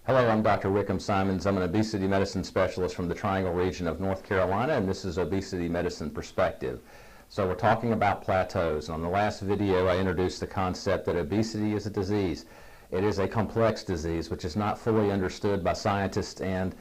Hello, I'm Dr. Wickham Simons. I'm an obesity medicine specialist from the Triangle region of North Carolina, and this is Obesity Medicine Perspective. So we're talking about plateaus. On the last video, I introduced the concept that obesity is a disease. It is a complex disease which is not fully understood by scientists and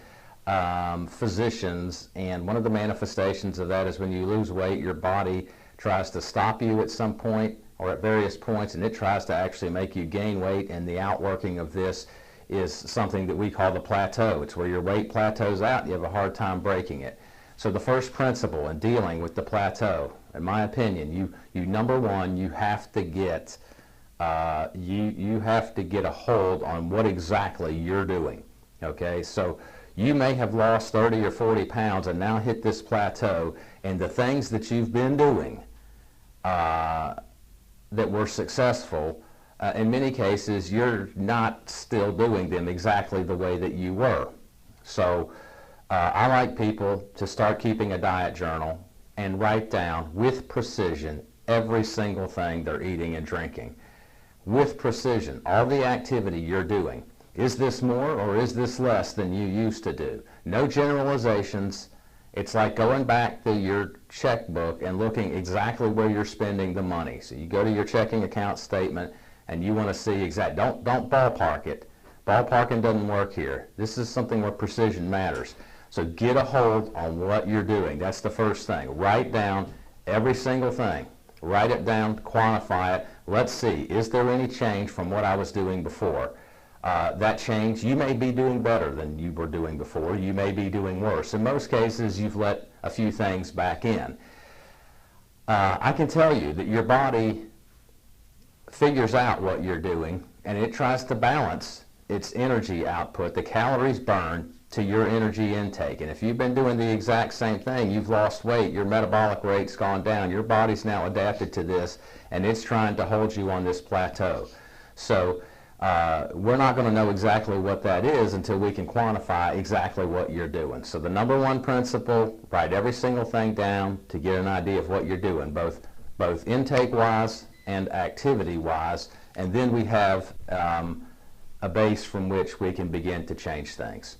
physicians, and one of the manifestations of that is when you lose weight, your body tries to stop you at some point or at various points, and it tries to actually make you gain weight, and the outworking of this is something that we call the plateau. It's where your weight plateaus out and you have a hard time breaking it. So the first principle in dealing with the plateau, in my opinion, number one, you have to get you have to get a hold on what exactly you're doing. Okay, so you may have lost 30 or 40 pounds and now hit this plateau, and the things that you've been doing that were successful, in many cases, you're not still doing them exactly the way that you were. So I like people to start keeping a diet journal and write down with precision every single thing they're eating and drinking. With precision, all the activity you're doing. Is this more or is this less than you used to do? No generalizations. It's like going back to your checkbook and looking exactly where you're spending the money. So you go to your checking account statement and you want to see don't ballpark it. Ballparking doesn't work here. This is something where precision matters. So get a hold on what you're doing. That's the first thing. Write down every single thing. Write it down, quantify it. Let's see, is there any change from what I was doing before? That change, you may be doing better than you were doing before. You may be doing worse. In most cases, you've let a few things back in. I can tell you that your body figures out what you're doing, and it tries to balance its energy output, the calories burned, to your energy intake. And if you've been doing the exact same thing, you've lost weight, your metabolic rate's gone down, your body's now adapted to this, and it's trying to hold you on this plateau. So we're not going to know exactly what that is until we can quantify exactly what you're doing. So the number one principle, write every single thing down to get an idea of what you're doing, both intake-wise and activity-wise, and then we have a base from which we can begin to change things.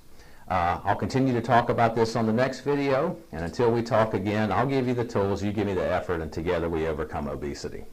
I'll continue to talk about this on the next video, and until we talk again, I'll give you the tools, you give me the effort, and together we overcome obesity.